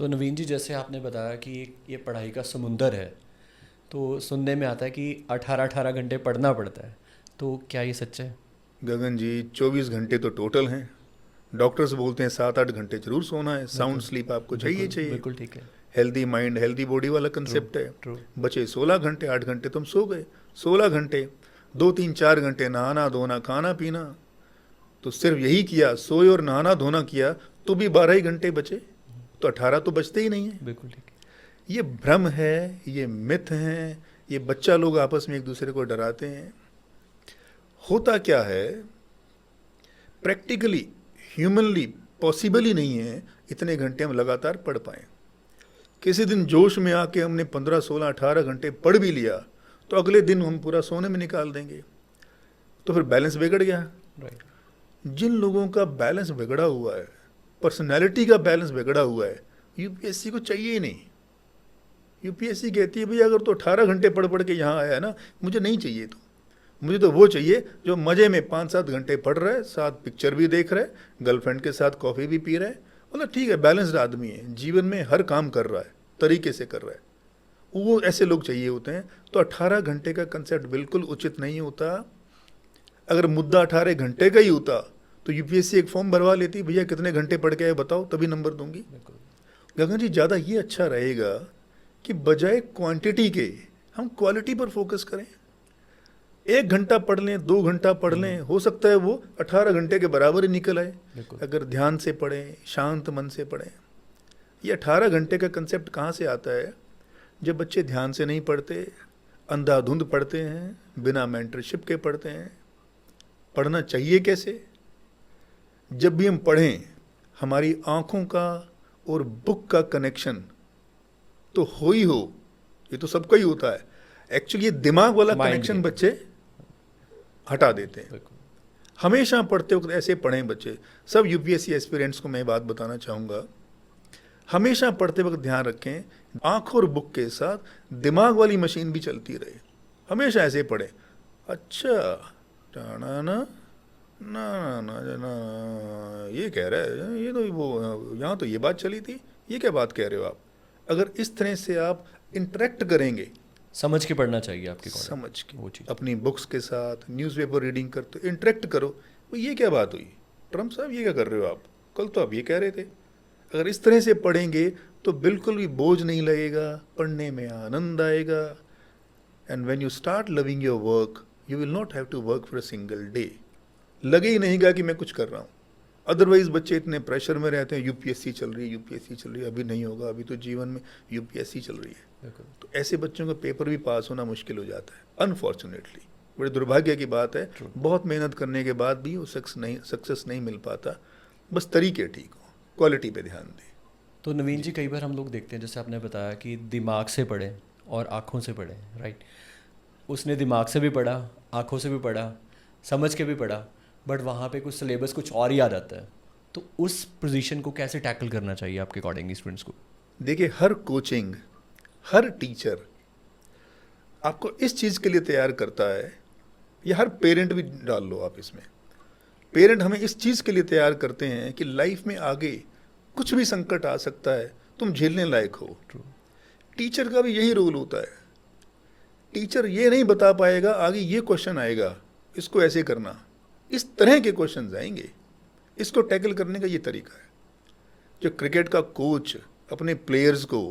तो नवीन जी, जैसे आपने बताया कि ये पढ़ाई का समुंदर है, तो सुनने में आता है कि 18-18 घंटे पढ़ना पड़ता है। तो क्या ये सच है? गगन जी, 24 घंटे तो टोटल हैं। डॉक्टर्स बोलते हैं 7-8 घंटे जरूर सोना है, साउंड बिल्कुल, स्लीप आपको चाहिए बिल्कुल, चाहिए। बिल्कुल ठीक है। हेल्दी माइंड हेल्दी बॉडी वाला ट्रू, कंसेप्ट है। ट्रू। बचे 16 घंटे, 8 घंटे तुम सो गए। 16 घंटे, 2-3-4 घंटे नहाना धोना खाना पीना, तो सिर्फ यही किया, सोए और नहाना धोना किया, तो भी 12 ही घंटे बचे। तो 18 तो बचते ही नहीं है। बिल्कुल ठीक ये भ्रम है, ये मिथ है, ये बच्चा लोग आपस में एक दूसरे को डराते हैं। होता क्या है, प्रैक्टिकली ह्यूमनली पॉसिबल ही नहीं है इतने घंटे हम लगातार पढ़ पाएँ। किसी दिन जोश में आके हमने 15-16-18 घंटे पढ़ भी लिया, तो अगले दिन हम पूरा सोने में निकाल देंगे, तो फिर बैलेंस बिगड़ गया। है। राइट। जिन लोगों का बैलेंस बिगड़ा हुआ है, पर्सनैलिटी का बैलेंस बिगड़ा हुआ है, यूपीएससी को चाहिए ही नहीं। यूपीएससी कहती है भैया अगर तो 18 घंटे पढ़ पढ़ के यहाँ आया है ना, मुझे नहीं चाहिए। तो मुझे तो वो चाहिए जो मज़े में 5-7 घंटे पढ़ रहा है, साथ पिक्चर भी देख रहा है, गर्लफ्रेंड के साथ कॉफ़ी भी पी रहा है। मतलब ठीक है, बैलेंस्ड आदमी है, जीवन में हर काम कर रहा है, तरीके से कर रहा है, वो ऐसे लोग चाहिए होते हैं। तो 18 घंटे का कंसेप्ट बिल्कुल उचित नहीं होता। अगर मुद्दा 18 घंटे का ही होता तो यूपीएससी एक फॉर्म भरवा लेती, भैया कितने घंटे पढ़ के आए बताओ, तभी नंबर दूंगी। बिल्कुल। गगन जी, ज़्यादा ये अच्छा रहेगा कि बजाय क्वांटिटी के हम क्वालिटी पर फोकस करें। 1 घंटा पढ़ लें, 2 घंटा पढ़ लें, हो सकता है वो 18 घंटे के बराबर ही निकल आए, बिल्कुल। अगर ध्यान से पढ़ें, शांत मन से पढ़ें। ये 18 घंटे का कंसेप्ट कहाँ से आता है? जब बच्चे ध्यान से नहीं पढ़ते, अंधाधुंध पढ़ते हैं, बिना मेंटरशिप के पढ़ते हैं। पढ़ना चाहिए कैसे? जब भी हम पढ़ें, हमारी आँखों का और बुक का कनेक्शन तो हो ही हो, ये तो सबका ही होता है। एक्चुअली ये दिमाग वाला माइंड कनेक्शन गेम। बच्चे हटा देते हैं। बिल्कुल। हमेशा पढ़ते वक्त ऐसे पढ़ें बच्चे। सब यूपीएससी एस्पिरेंट्स को मैं बात बताना चाहूँगा, हमेशा पढ़ते वक्त ध्यान रखें, आँख और बुक के साथ दिमाग वाली मशीन भी चलती रहे। हमेशा ऐसे पढ़ें, अच्छा टाना ना ना ना ना ना, ये कह रहा है, ये तो वो यहाँ तो ये बात चली थी, ये क्या बात कह रहे हो आप? अगर इस तरह से आप इंटरेक्ट करेंगे, समझ के पढ़ना चाहिए आपके अकॉर्डिंग, समझ के, वो चीज़। अपनी बुक्स के साथ न्यूज़पेपर रीडिंग करते इंटरेक्ट करो, वो ये क्या बात हुई, ट्रम्प साहब ये क्या कर रहे हो आप, कल तो आप ये कह रहे थे। अगर इस तरह से पढ़ेंगे तो बिल्कुल भी बोझ नहीं लगेगा, पढ़ने में आनंद आएगा। And when you start loving your work, you will not have to work for a single day. लगे ही नहींगा कि मैं कुछ कर रहा हूँ। अदरवाइज बच्चे इतने प्रेशर में रहते हैं, यूपीएससी चल रही है, यूपीएससी चल रही है, अभी नहीं होगा, अभी तो जीवन में यूपीएससी चल रही है। बिल्कुल। तो ऐसे बच्चों का पेपर भी पास होना मुश्किल हो जाता है, अनफॉर्चुनेटली। बड़े दुर्भाग्य की बात है, ट्रू। बहुत मेहनत करने के बाद भी वो सक्सेस नहीं मिल पाता। बस तरीके ठीक हो, क्वालिटी पे ध्यान दें। तो नवीन जी, जी। कई बार हम लोग देखते हैं, जैसे आपने बताया कि दिमाग से पढ़ें और आँखों से पढ़ें, राइट। उसने दिमाग से भी पढ़ा, आँखों से भी पढ़ा, समझ के भी पढ़ा, बट वहाँ पे कुछ सिलेबस कुछ और ही याद आता है। तो उस पोजीशन को कैसे टैकल करना चाहिए आपके अकॉर्डिंग स्टूडेंट्स को? देखिए, हर कोचिंग, हर टीचर आपको इस चीज़ के लिए तैयार करता है, या हर पेरेंट भी डाल लो आप इसमें। पेरेंट हमें इस चीज़ के लिए तैयार करते हैं कि लाइफ में आगे कुछ भी संकट आ सकता है, तुम झेलने लायक हो। ट्रू। टीचर का भी यही रोल होता है। टीचर ये नहीं बता पाएगा आगे ये क्वेश्चन आएगा, इसको ऐसे करना, इस तरह के क्वेश्चन आएंगे, इसको टैकल करने का ये तरीका है। जो क्रिकेट का कोच अपने प्लेयर्स को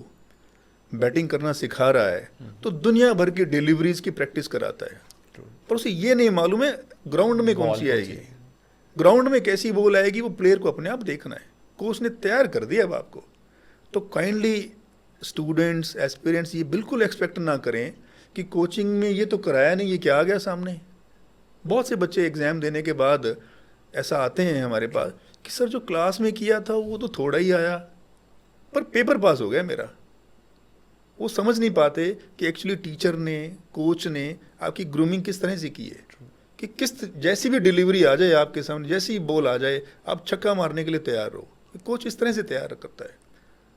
बैटिंग करना सिखा रहा है, तो दुनिया भर की डिलीवरीज की प्रैक्टिस कराता है, ट्रू। पर उसे ये नहीं मालूम है ग्राउंड में कौन बॉल सी कौन सी आएगी, है? ग्राउंड में कैसी बॉल आएगी, वो प्लेयर को अपने आप देखना है। कोच ने तैयार कर दिया अब आपको। तो काइंडली स्टूडेंट्स, एस्पिरेंट्स ये बिल्कुल एक्सपेक्ट ना करें कि कोचिंग में ये तो कराया नहीं, ये क्या आ गया सामने। बहुत से बच्चे एग्ज़ाम देने के बाद ऐसा आते हैं हमारे पास कि सर जो क्लास में किया था वो तो थोड़ा ही आया, पर पेपर पास हो गया मेरा। वो समझ नहीं पाते कि एक्चुअली टीचर ने, कोच ने आपकी ग्रूमिंग किस तरह से की है, कि जैसी भी डिलीवरी आ जाए आपके सामने, जैसी बॉल आ जाए, आप छक्का मारने के लिए तैयार हो। कोच इस तरह से तैयार करता है।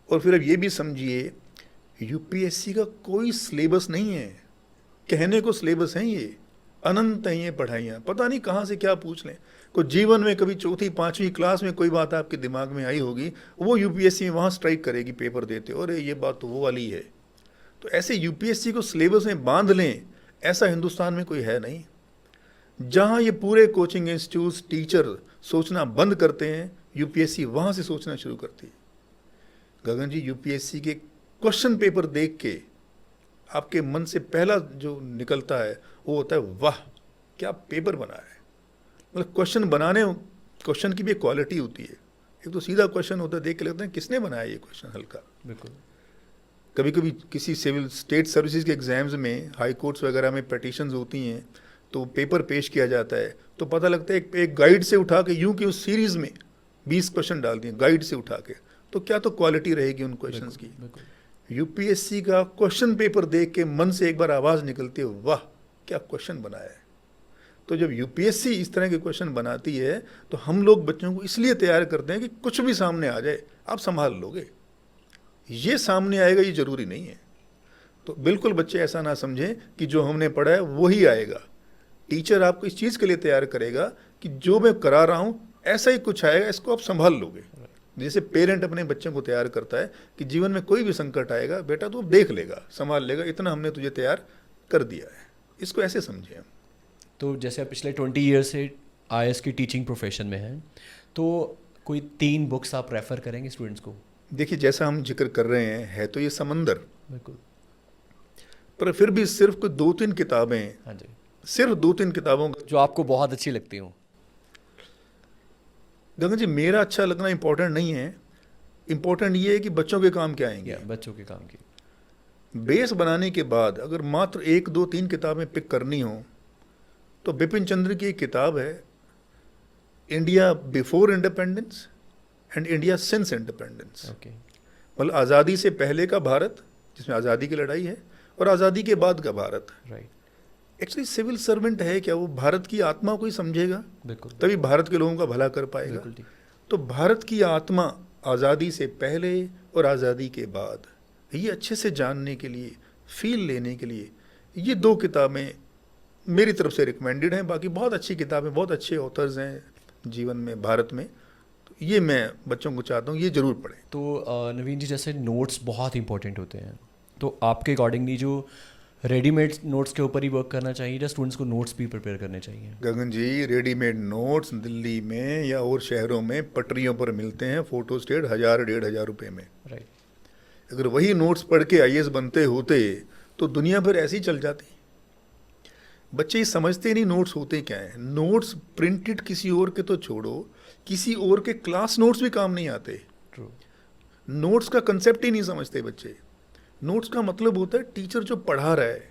और फिर अब ये भी समझिए, यूपीएससी का कोई सिलेबस नहीं है, कहने को सिलेबस है ये, अनंत हैं ये पढ़ाइयाँ, पता नहीं कहाँ से क्या पूछ लें। कोई जीवन में कभी चौथी पाँचवीं क्लास में कोई बात आपके दिमाग में आई होगी, वो यूपीएससी में वहाँ स्ट्राइक करेगी पेपर देते, और ये बात तो वो वाली है। तो ऐसे यूपीएससी को सिलेबस में बांध लें, ऐसा हिंदुस्तान में कोई है नहीं। जहाँ ये पूरे कोचिंग इंस्टीट्यूट टीचर सोचना बंद करते हैं, यूपीएससी वहाँ से सोचना शुरू करती है। गगन जी, यूपीएससी के क्वेश्चन पेपर देख के आपके मन से पहला जो निकलता है वो होता है, वाह क्या पेपर बना है। मतलब क्वेश्चन की भी क्वालिटी होती है। एक तो सीधा क्वेश्चन होता है, देख के लगता है किसने बनाया ये क्वेश्चन हल्का। बिल्कुल। कभी कभी किसी सिविल स्टेट सर्विसेज के एग्जाम्स में, हाई कोर्ट्स वगैरह में पिटीशंस होती हैं, तो पेपर पेश किया जाता है तो पता लगता है एक गाइड से उठा के यूं कि उस सीरीज में 20 क्वेश्चन डाल दिए गाइड से उठा के, तो क्या तो क्वालिटी रहेगी उन क्वेश्चंस की। यूपीएससी का क्वेश्चन पेपर देख के मन से एक बार आवाज़ निकलती है, वाह क्या क्वेश्चन बनाया है। तो जब यूपीएससी इस तरह के क्वेश्चन बनाती है तो हम लोग बच्चों को इसलिए तैयार करते हैं कि कुछ भी सामने आ जाए आप संभाल लोगे, ये सामने आएगा ये जरूरी नहीं है। तो बिल्कुल बच्चे ऐसा ना समझें कि जो हमने पढ़ा है वही आएगा। टीचर आपको इस चीज़ के लिए तैयार करेगा कि जो मैं करा रहा हूँ ऐसा ही कुछ आएगा, इसको आप संभाल लोगे। जैसे पेरेंट अपने बच्चों को तैयार करता है कि जीवन में कोई भी संकट आएगा बेटा तो देख लेगा, संभाल लेगा, इतना हमने तुझे तैयार कर दिया है। इसको ऐसे समझें हम। तो जैसे आप पिछले 20 ईयर से आईएएस की टीचिंग प्रोफेशन में हैं, तो कोई 3 बुक्स आप रेफ़र करेंगे स्टूडेंट्स को? देखिए, जैसा हम जिक्र कर रहे हैं, है तो ये समंदर, बिल्कुल, पर फिर भी सिर्फ कोई 2-3 किताबें, हाँ जी, सिर्फ 2-3 किताबों का जो आपको बहुत अच्छी लगती हो। गगन जी, मेरा अच्छा लगना इंपॉर्टेंट नहीं है, इंपॉर्टेंट ये है कि बच्चों के काम क्या आएंगे। बच्चों के काम की बेस बनाने के बाद अगर मात्र 1, 2, 3 किताबें पिक करनी हो तो बिपिन चंद्र की एक किताब है, India before independence and India since independence. Okay, मतलब आज़ादी से पहले का भारत जिसमें आज़ादी की लड़ाई है और आज़ादी के बाद का Bharat. Right, actually civil servant है क्या, वो भारत की आत्मा को ही समझेगा, बिल्कुल, तभी भारत के लोगों का भला कर पाएगा। बिल्कुल ठीक। तो भारत की आत्मा आज़ादी से पहले और आज़ादी के बाद, ये अच्छे से जानने के लिए, फील लेने के लिए, ये 2 किताबें मेरी तरफ से रिकमेंडेड हैं। बाकी बहुत अच्छी किताबें, बहुत अच्छे ऑथर्स हैं जीवन में भारत में, तो ये मैं बच्चों को चाहता हूँ ये ज़रूर पढ़ें। तो नवीन जी, जैसे नोट्स बहुत इंपॉर्टेंट होते हैं, तो आपके अकॉर्डिंगली जो रेडीमेड नोट्स के ऊपर ही वर्क करना चाहिए या स्टूडेंट्स को नोट्स भी प्रिपेयर करने चाहिए? गगन जी, रेडीमेड नोट्स दिल्ली में या और शहरों में पटरियों पर मिलते हैं, फोटो स्टेट 1000-1500 रुपये में। राइट, अगर वही नोट्स पढ़ के आईएएस बनते होते तो दुनिया भर ऐसी चल जाती। बच्चे ये समझते नहीं नोट्स होते क्या हैं। नोट्स प्रिंटेड किसी और के तो छोड़ो, किसी और के क्लास नोट्स भी काम नहीं आते। ट्रू, नोट्स का कंसेप्ट ही नहीं समझते बच्चे। नोट्स का मतलब होता है टीचर जो पढ़ा रहा है,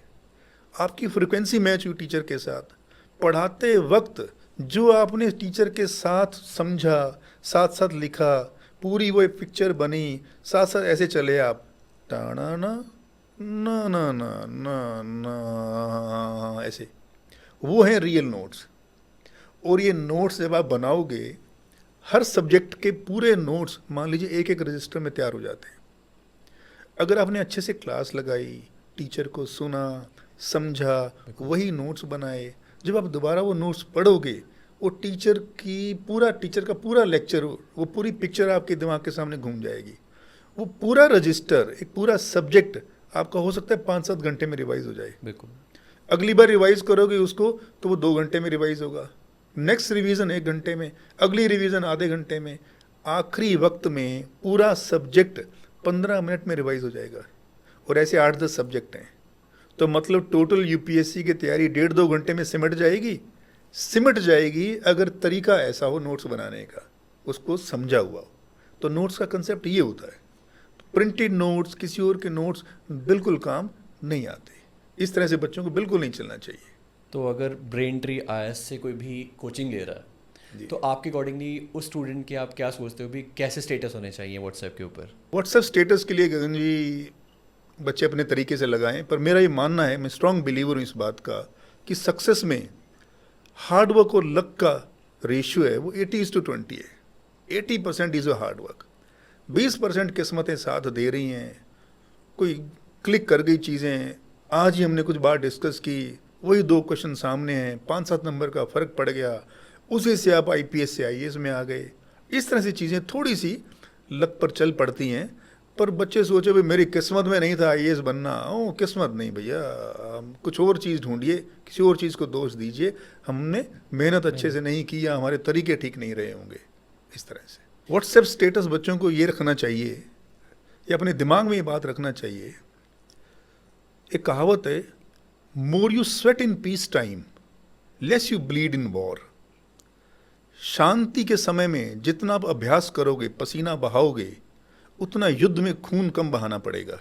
आपकी फ्रिक्वेंसी मैच हुई टीचर के साथ, पढ़ाते वक्त जो आपने टीचर के साथ समझा, साथ साथ लिखा, पूरी वो एक पिक्चर बनी, साथ साथ ऐसे चले आप, टाना ना ना ना ना ना ना, ऐसे, वो है रियल नोट्स। और ये नोट्स जब आप बनाओगे, हर सब्जेक्ट के पूरे नोट्स मान लीजिए एक एक रजिस्टर में तैयार हो जाते हैं। अगर आपने अच्छे से क्लास लगाई, टीचर को सुना, समझा, वही नोट्स बनाए, जब आप दोबारा वो नोट्स पढ़ोगे, वो टीचर का पूरा लेक्चर, वो पूरी पिक्चर आपके दिमाग के सामने घूम जाएगी। वो पूरा रजिस्टर, एक पूरा सब्जेक्ट आपका हो सकता है 5-7 घंटे में रिवाइज हो जाए। बिल्कुल, अगली बार रिवाइज करोगे उसको तो वो 2 घंटे में रिवाइज होगा, नेक्स्ट रिवीजन 1 घंटे में, अगली रिवीजन आधे घंटे में, आखिरी वक्त में पूरा सब्जेक्ट 15 मिनट में रिवाइज हो जाएगा। और ऐसे 8-10 सब्जेक्ट हैं, तो मतलब टोटल यूपीएससी की तैयारी 1.5-2 घंटे में सिमट जाएगी अगर तरीका ऐसा हो नोट्स बनाने का, उसको समझा हुआ हो। तो नोट्स का कंसेप्ट ये होता है। तो प्रिंटेड नोट्स, किसी और के नोट्स बिल्कुल काम नहीं आते। इस तरह से बच्चों को बिल्कुल नहीं चलना चाहिए। तो अगर ब्रेन ट्री आईएएस से कोई भी कोचिंग ले रहा है, तो आपके अकॉर्डिंगली उस स्टूडेंट के आप क्या सोचते हो भी कैसे स्टेटस होने चाहिए व्हाट्सएप के ऊपर? व्हाट्सएप स्टेटस के लिए गगन जी बच्चे अपने तरीके से लगाएं, पर मेरा ये मानना है, मैं स्ट्रांग बिलीवर हूँ इस बात का, कि सक्सेस में हार्डवर्क और लक का रेशियो है वो 80:20 है। 80% इज़ अ हार्डवर्क, 20% किस्मतें साथ दे रही हैं, कोई क्लिक कर गई चीज़ें, आज ही हमने कुछ बार डिस्कस की, वही 2 क्वेश्चन सामने हैं, 5-7 नंबर का फ़र्क पड़ गया, उसी से आप आईपीएस से आईएएस में आ गए। इस तरह से चीज़ें थोड़ी सी लक पर चल पड़ती हैं, पर बच्चे सोचे भाई मेरी किस्मत में नहीं था आईएएस बनना। ओ किस्मत नहीं भैया, कुछ और चीज़ ढूंढिए, किसी और चीज़ को दोष दीजिए, हमने मेहनत अच्छे से नहीं की या हमारे तरीके ठीक नहीं रहे होंगे। इस तरह से व्हाट्सएप स्टेटस बच्चों को ये रखना चाहिए या अपने दिमाग में ये बात रखना चाहिए। एक कहावत है, more you sweat in peace time less you bleed in war. शांति के समय में जितना आप अभ्यास करोगे, पसीना बहाओगे, उतना युद्ध में खून कम बहाना पड़ेगा।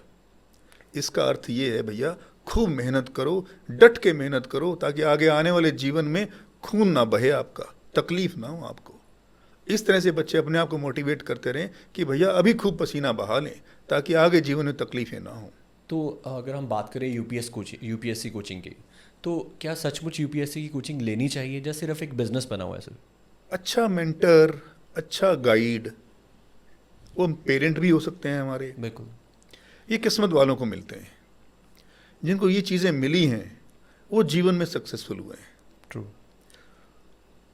इसका अर्थ ये है भैया, खूब मेहनत करो, डट के मेहनत करो, ताकि आगे आने वाले जीवन में खून ना बहे आपका, तकलीफ ना हो आपको। इस तरह से बच्चे अपने आप को मोटिवेट करते रहें कि भैया अभी खूब पसीना बहा लें, ताकि आगे जीवन में तकलीफें ना हो। तो अगर हम बात करें यूपीएससी कोचिंग की, तो क्या सचमुच यूपीएससी की कोचिंग लेनी चाहिए या सिर्फ एक बिजनेस बना हुआ है सर? अच्छा मेंटर, अच्छा गाइड, वो पेरेंट भी हो सकते हैं हमारे। बिल्कुल। ये किस्मत वालों को मिलते हैं, जिनको ये चीज़ें मिली हैं वो जीवन में सक्सेसफुल हुए हैं। ट्रू।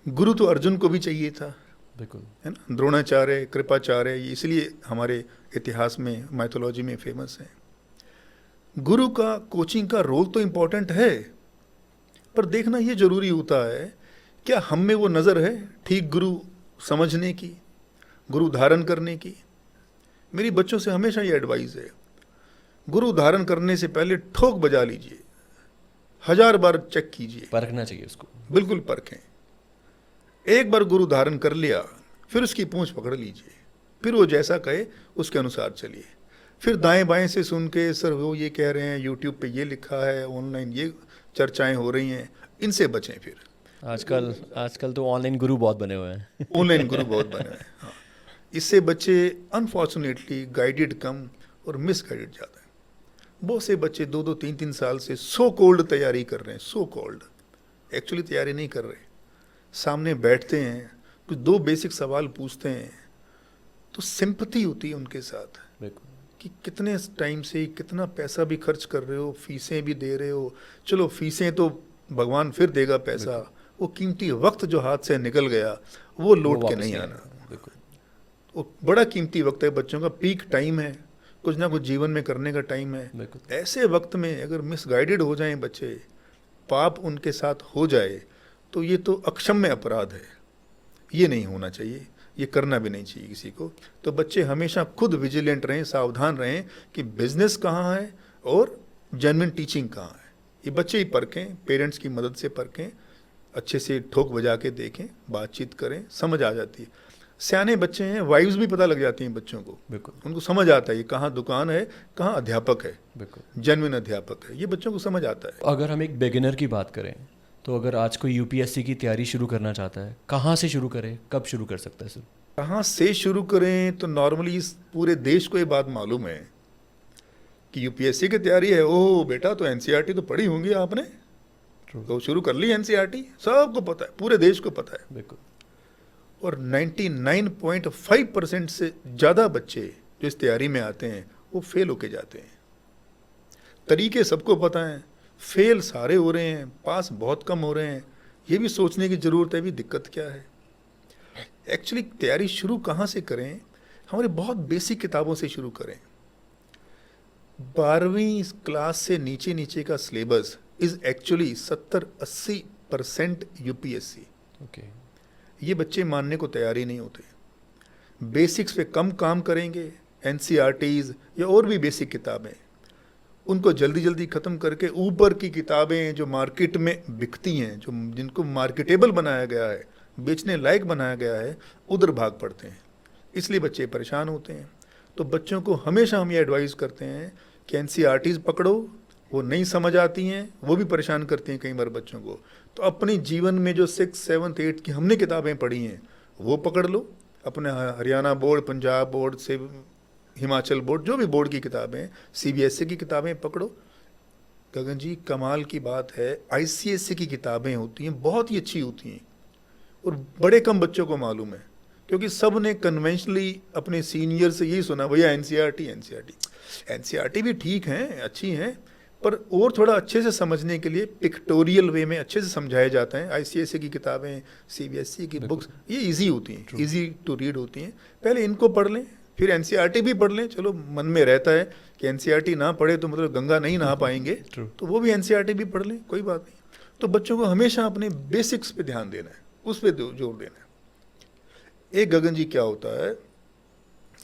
गुरु तो अर्जुन को भी चाहिए था, बिल्कुल, है ना। द्रोणाचार्य, कृपाचार्य, ये इसलिए हमारे इतिहास में, माइथोलॉजी में फेमस है। गुरु का, कोचिंग का रोल तो इम्पोर्टेंट है, पर देखना ये जरूरी होता है क्या हम में वो नज़र है ठीक गुरु समझने की, गुरु धारण करने की। मेरी बच्चों से हमेशा ये एडवाइस है, गुरु धारण करने से पहले ठोक बजा लीजिए, 1000 बार चेक कीजिए, परखना चाहिए उसको। बिल्कुल परखें। एक बार गुरु धारण कर लिया, फिर उसकी पूंछ पकड़ लीजिए, फिर वो जैसा कहे उसके अनुसार चलिए। फिर दाएं बाएं से सुन के, सर वो ये कह रहे हैं, यूट्यूब पे ये लिखा है, ऑनलाइन ये चर्चाएं हो रही हैं, इनसे बचें। फिर आजकल तो ऑनलाइन गुरु बहुत बने हुए हैं। ऑनलाइन गुरु बहुत बने हैं, हाँ। इससे बच्चे अनफॉर्चुनेटली गाइडेड कम और मिसगाइडेड ज़्यादा है। बहुत से बच्चे 2-2, 3-3 साल से सो कॉल्ड तैयारी कर रहे हैं, सो कॉल्ड, एक्चुअली तैयारी नहीं कर रहे। सामने बैठते हैं, कुछ 2 बेसिक सवाल पूछते हैं, तो सिंपैथी होती है उनके साथ कि कितने टाइम से कितना पैसा भी खर्च कर रहे हो, फीसें भी दे रहे हो। चलो फीसें तो भगवान फिर देगा पैसा, वो कीमती वक्त जो हाथ से निकल गया वो लौट के नहीं आना। वो बड़ा कीमती वक्त है, बच्चों का पीक टाइम है, कुछ ना कुछ जीवन में करने का टाइम है। ऐसे वक्त में अगर मिसगाइडेड हो जाएं बच्चे, पाप उनके साथ हो जाए, तो ये तो अक्षम्य अपराध है। ये नहीं होना चाहिए, ये करना भी नहीं चाहिए किसी को। तो बच्चे हमेशा खुद विजिलेंट रहें, सावधान रहें कि बिजनेस कहाँ है और जेन्युइन टीचिंग कहाँ है। ये बच्चे ही परखें, पेरेंट्स की मदद से परखें, अच्छे से ठोक बजा के देखें, बातचीत करें, समझ आ जाती है। सियाने बच्चे हैं, वाइब्स भी पता लग जाती हैं बच्चों को, बिल्कुल उनको समझ आता है ये कहाँ दुकान है, कहाँ अध्यापक है, बिल्कुल जेन्युइन अध्यापक है, ये बच्चों को समझ आता है। अगर हम एक बिगिनर की बात करें, तो अगर आज कोई यूपीएससी की तैयारी शुरू करना चाहता है, कहाँ से शुरू करे, कब शुरू कर सकता है सर? कहाँ से शुरू करें, तो नॉर्मली इस पूरे देश को ये बात मालूम है कि यूपीएससी की तैयारी है। ओह बेटा, तो एनसीईआरटी तो पढ़ी होंगी आपने, तो शुरू कर ली एनसीईआरटी, सबको पता है, पूरे देश को पता है। बिल्कुल। और 99.5% से ज़्यादा बच्चे जो इस तैयारी में आते हैं वो फेल होके जाते हैं। तरीके सबको पता हैं, फेल सारे हो रहे हैं, पास बहुत कम हो रहे हैं। ये भी सोचने की ज़रूरत है भी दिक्कत क्या है। एक्चुअली तैयारी शुरू कहाँ से करें, हमारे बहुत बेसिक किताबों से शुरू करें। 12वीं क्लास से नीचे नीचे का syllabus is actually 70-80% UPSC. Okay. ये बच्चे मानने को तैयार ही नहीं होते। बेसिक्स पे कम काम करेंगे, एनसीईआरटीज़ या और भी बेसिक किताबें, उनको जल्दी जल्दी ख़त्म करके ऊपर की किताबें जो मार्केट में बिकती हैं, जो जिनको मार्केटेबल बनाया गया है, बेचने लायक बनाया गया है, उधर भाग पड़ते हैं। इसलिए बच्चे परेशान होते हैं। तो बच्चों को हमेशा हम ये एडवाइस करते हैं कि एनसीईआरटीज़ पकड़ो, वो नहीं समझ आती हैं, वो भी परेशान करती हैं कई बार बच्चों को। तो अपने जीवन में जो 6, 7, 8 की हमने किताबें पढ़ी हैं वो पकड़ लो। अपने हरियाणा बोर्ड, पंजाब बोर्ड से हिमाचल बोर्ड, जो भी बोर्ड की किताबें, सीबीएसई की किताबें पकड़ो। गगन जी कमाल की बात है, आईसीएसई की किताबें होती हैं, बहुत ही अच्छी होती हैं और बड़े कम बच्चों को मालूम है, क्योंकि सब ने कन्वेंशनली अपने सीनियर से यही सुना, भैया एनसीईआरटी एनसीईआरटी। एनसीईआरटी भी ठीक हैं, अच्छी हैं, पर और थोड़ा अच्छे से समझने के लिए पिक्टोरियल वे में अच्छे से समझाया जाता है। आईसीएसई की किताबें, सीबीएसई की बुक्स ये इजी होती हैं, इजी टू रीड होती हैं। पहले इनको पढ़ लें, फिर एनसीईआरटी भी पढ़ लें। चलो मन में रहता है कि एनसीईआरटी ना पढ़े तो मतलब गंगा नहीं नहा पाएंगे, तो वो भी एनसीईआरटी भी पढ़ लें, कोई बात नहीं। तो बच्चों को हमेशा अपने बेसिक्स पे ध्यान देना है, उस पर जोर देना है। एक गगन जी क्या होता है,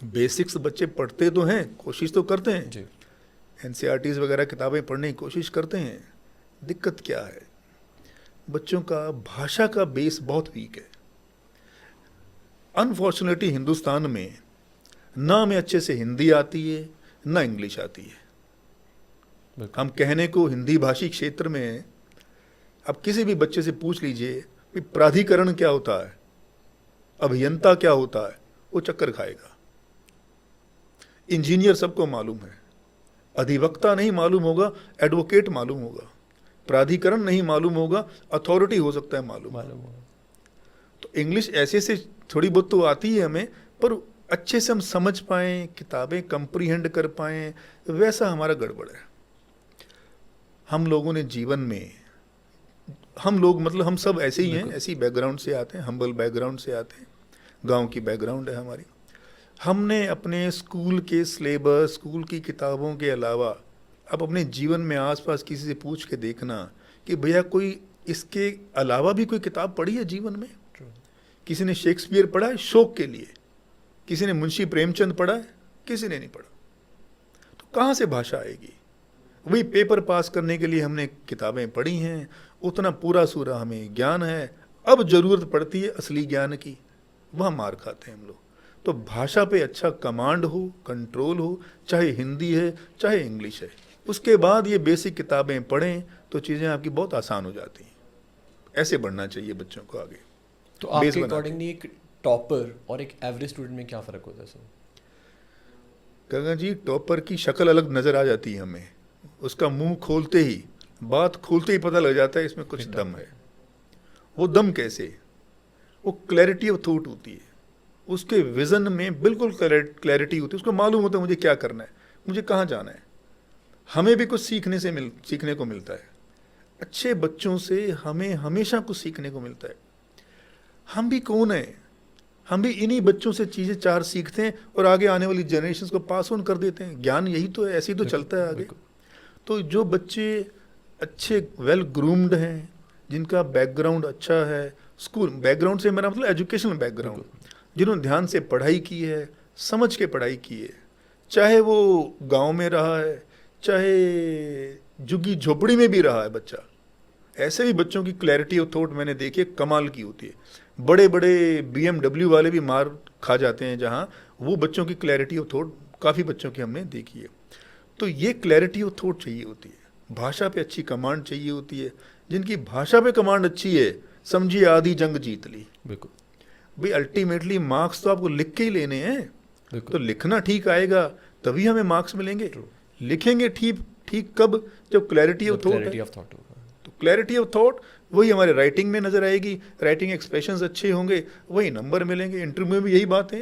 बेसिक्स बच्चे पढ़ते तो हैं, कोशिश तो करते हैं, एनसीईआरटीज़ वगैरह किताबें पढ़ने की कोशिश करते हैं। दिक्कत क्या है, बच्चों का भाषा का बेस बहुत वीक है। अनफॉर्चुनेटली हिंदुस्तान में ना हमें अच्छे से हिंदी आती है ना इंग्लिश आती है। हम कहने को हिंदी भाषी क्षेत्र में हैं। अब किसी भी बच्चे से पूछ लीजिए कि प्राधिकरण क्या होता है, अभियंता क्या होता है, वो चक्कर खाएगा। इंजीनियर सबको मालूम है, अधिवक्ता नहीं मालूम होगा, एडवोकेट मालूम होगा। प्राधिकरण नहीं मालूम होगा, अथॉरिटी हो सकता है मालूम होगा। तो इंग्लिश ऐसे से थोड़ी बहुत तो आती है हमें, पर अच्छे से हम समझ पाएँ, किताबें कंप्रीहेंड कर पाएँ, वैसा हमारा गड़बड़ है। हम लोगों ने जीवन में, हम लोग मतलब हम सब ऐसे ही हैं, ऐसी बैकग्राउंड से आते हैं, हम्बल बैकग्राउंड से आते हैं, गांव की बैकग्राउंड है हमारी। हमने अपने स्कूल के सिलेबस, स्कूल की किताबों के अलावा अब अपने जीवन में आसपास किसी से पूछ के देखना कि भैया कोई इसके अलावा भी कोई किताब पढ़ी है जीवन में। किसी ने शेक्सपियर पढ़ा है शौक के लिए, किसी ने मुंशी प्रेमचंद पढ़ा है, किसी ने नहीं पढ़ा। तो कहाँ से भाषा आएगी? वही पेपर पास करने के लिए हमने किताबें पढ़ी हैं, उतना पूरा सूरा हमें ज्ञान है। अब जरूरत पड़ती है असली ज्ञान की, वहाँ मार खाते हैं हम लोग। तो भाषा पे अच्छा कमांड हो, कंट्रोल हो, चाहे हिंदी है चाहे इंग्लिश है, उसके बाद ये बेसिक किताबें पढ़ें तो चीज़ें आपकी बहुत आसान हो जाती हैं। ऐसे बढ़ना चाहिए बच्चों को आगे। तो आपके अकॉर्डिंगली एक टॉपर और एक एवरेज स्टूडेंट में क्या फ़र्क होता है सर? गगन जी, टॉपर की शक्ल अलग नज़र आ जाती है हमें, उसका मुंह खोलते ही, बात खोलते ही पता लग जाता है इसमें कुछ दम है। वो दम कैसे? वो क्लैरिटी ऑफ थॉट होती है, उसके विज़न में बिल्कुल क्लैरिटी होती है, उसको मालूम होता है मुझे क्या करना है, मुझे कहाँ जाना है। हमें भी कुछ सीखने को मिलता है। अच्छे बच्चों से हमें हमेशा कुछ सीखने को मिलता है। हम भी कौन हैं? हम भी इन्हीं बच्चों से चीज़ें चार सीखते हैं और आगे आने वाली जनरेशन को पास ऑन कर देते हैं। ज्ञान यही तो है, ऐसे ही तो चलता है आगे। तो जो बच्चे अच्छे वेल ग्रूम्ड हैं, जिनका बैकग्राउंड अच्छा है, स्कूल बैकग्राउंड से मेरा मतलब एजुकेशनल बैकग्राउंड, जिन्होंने ध्यान से पढ़ाई की है, समझ के पढ़ाई की है, चाहे वो गांव में रहा है, चाहे झुग्गी झोपड़ी में भी रहा है बच्चा, ऐसे भी बच्चों की क्लैरिटी ऑफ थॉट मैंने देखी है, कमाल की होती है। बड़े बड़े BMW वाले भी मार खा जाते हैं जहाँ, वो बच्चों की क्लैरिटी ऑफ थॉट काफ़ी बच्चों की हमने देखी है। तो ये क्लैरिटी ऑफ थॉट चाहिए होती है, भाषा पे अच्छी कमांड चाहिए होती है। जिनकी भाषा पे कमांड अच्छी है, समझिए आधी जंग जीत ली। बिल्कुल भाई, अल्टीमेटली मार्क्स तो आपको लिख के ही लेने हैं, तो लिखना ठीक आएगा तभी हमें मार्क्स मिलेंगे। लिखेंगे ठीक कब? जब क्लैरिटी ऑफ थॉट है। तो क्लैरिटी ऑफ थॉट वही हमारे राइटिंग में नजर आएगी, राइटिंग एक्सप्रेशंस अच्छे होंगे, वही नंबर मिलेंगे। इंटरव्यू में भी यही बात है।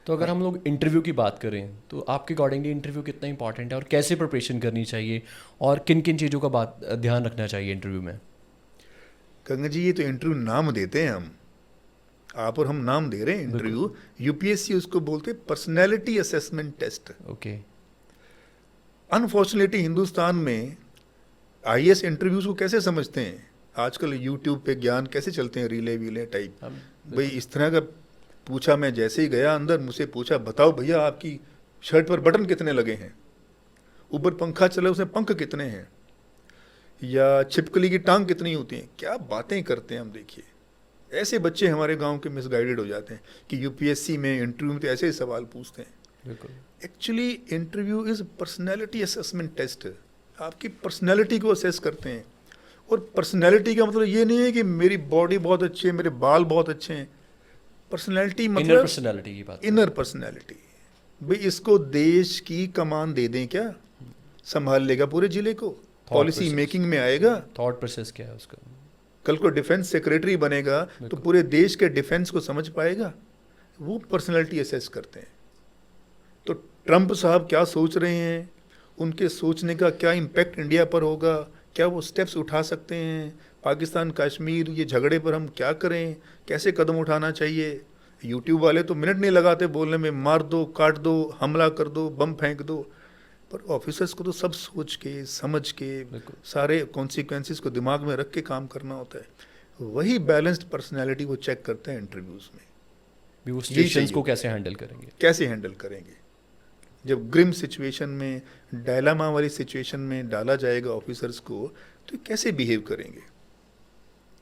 तो अगर हम लोग इंटरव्यू की बात करें तो आपके अकॉर्डिंगली इंटरव्यू कितना इंपॉर्टेंट है और कैसे प्रिपरेशन करनी चाहिए और किन किन चीज़ों का ध्यान रखना चाहिए इंटरव्यू में? गंगा जी, ये तो इंटरव्यू नाम देते हैं हम, आप और हम नाम दे रहे हैं इंटरव्यू। यूपीएससी उसको बोलते हैं personality assessment test. Okay. Unfortunately Hindustan में आईएएस इंटरव्यूज को कैसे समझते हैं? आजकल यूट्यूब पे ज्ञान कैसे चलते हैं, रीले वीले टाइप। भाई इस तरह का पूछा, मैं जैसे ही गया अंदर, मुझसे पूछा बताओ भैया आपकी शर्ट पर बटन कितने लगे हैं, ऊपर पंखा चला उसमें पंख कितने हैं, या छिपकली की टांग कितनी होती है। क्या बातें करते हैं हम। देखिए, ऐसे बच्चे हमारे गांव के मिसगाइडेड हो जाते हैं कि यूपीएससी में इंटरव्यू में तो ऐसे ही सवाल पूछते हैं। Actually interview is personality assessment test. आपकी पर्सनैलिटी को असेस करते हैं। और पर्सनैलिटी का मतलब ये नहीं है कि मेरी बॉडी बहुत अच्छी है, मेरे बाल बहुत अच्छे हैं। पर्सनैलिटी मतलब इनर पर्सनैलिटी की बात। Inner personality. भाई इसको देश की कमान दे दें क्या, संभाल लेगा पूरे जिले को, पॉलिसी मेकिंग में आएगा। थॉट प्रोसेस क्या है उसका? कल को डिफेंस सेक्रेटरी बनेगा तो पूरे देश के डिफेंस को समझ पाएगा। वो पर्सनैलिटी असेस करते हैं। तो ट्रंप साहब क्या सोच रहे हैं, उनके सोचने का क्या इम्पैक्ट इंडिया पर होगा, क्या वो स्टेप्स उठा सकते हैं, पाकिस्तान कश्मीर ये झगड़े पर हम क्या करें, कैसे कदम उठाना चाहिए। यूट्यूब वाले तो मिनट नहीं लगाते बोलने में, मार दो, काट दो, हमला कर दो, बम फेंक दो, पर ऑफिसर्स को तो सब सोच के समझ के सारे कॉन्सिक्वेंसेस को दिमाग में रख के काम करना होता है। वही बैलेंस्ड पर्सनैलिटी वो चेक करते हैं इंटरव्यूज़ में, भी वो यही सिचुएशंस चाहिए। को कैसे हैंडल करेंगे। कैसे हैंडल करेंगे। जब ग्रिम सिचुएशन में, डायलामा वाली सिचुएशन में डाला जाएगा ऑफिसर्स को, तो कैसे बिहेव करेंगे,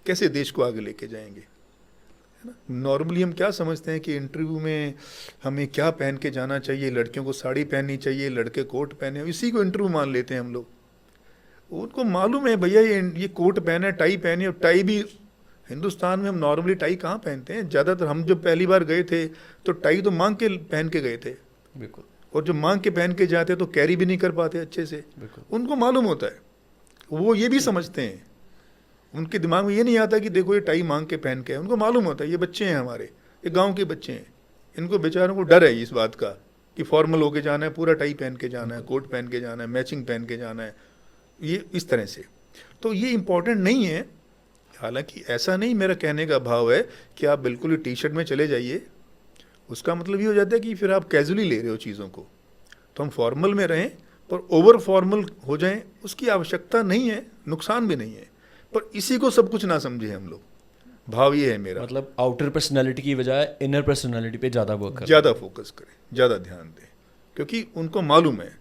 कैसे देश को आगे लेके जाएंगे, है ना। नॉर्मली हम क्या समझते हैं कि इंटरव्यू में हमें क्या पहन के जाना चाहिए, लड़कियों को साड़ी पहननी चाहिए, लड़के कोट पहने, इसी को इंटरव्यू मान लेते हैं हम लोग। उनको मालूम है भैया ये कोट पहने, टाई पहने, और टाई भी हिंदुस्तान में हम नॉर्मली टाई कहाँ पहनते हैं। ज़्यादातर हम जब पहली बार गए थे तो टाई तो मांग के पहन के गए थे, बिल्कुल, और जब मांग के पहन के जाते तो कैरी भी नहीं कर पाते अच्छे से। बिल्कुल। उनको मालूम होता है, वो ये भी समझते हैं, उनके दिमाग में ये नहीं आता कि देखो ये टाई मांग के पहन के है। उनको मालूम होता है ये बच्चे हैं हमारे, ये गांव के बच्चे हैं, इनको बेचारों को डर है इस बात का कि फॉर्मल होके जाना है, पूरा टाई पहन के जाना है, कोट पहन के जाना है, मैचिंग पहन के जाना है, ये इस तरह से। तो ये इम्पोर्टेंट नहीं है। हालांकि ऐसा नहीं मेरा कहने का भाव है कि आप बिल्कुल ही टी शर्ट में चले जाइए, उसका मतलब ये हो जाता है कि फिर आप कैजुअली ले रहे हो चीज़ों को। तो हम फॉर्मल में रहें, पर ओवर फॉर्मल हो जाएं उसकी आवश्यकता नहीं है, नुकसान भी नहीं है, पर इसी को सब कुछ ना समझे हम लोग। भाव ये है मेरा, मतलब आउटर पर्सनालिटी की बजाय इनर पर्सनालिटी पे ज़्यादा वर्क करें, ज़्यादा फोकस करें, ज़्यादा ध्यान दें, क्योंकि उनको मालूम है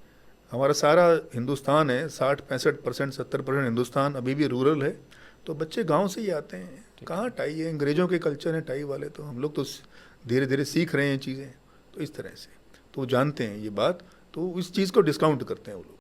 हमारा सारा हिंदुस्तान है, 60-65%, 70% हिंदुस्तान अभी भी रूरल है। तो बच्चे गांव से ही आते हैं, कहाँ टाई है, अंग्रेज़ों के कल्चर है टाई वाले, तो हम लोग तो धीरे धीरे सीख रहे हैं चीज़ें। तो इस तरह से तो वो जानते हैं ये बात, तो इस चीज़ को डिस्काउंट करते हैं वो लोग।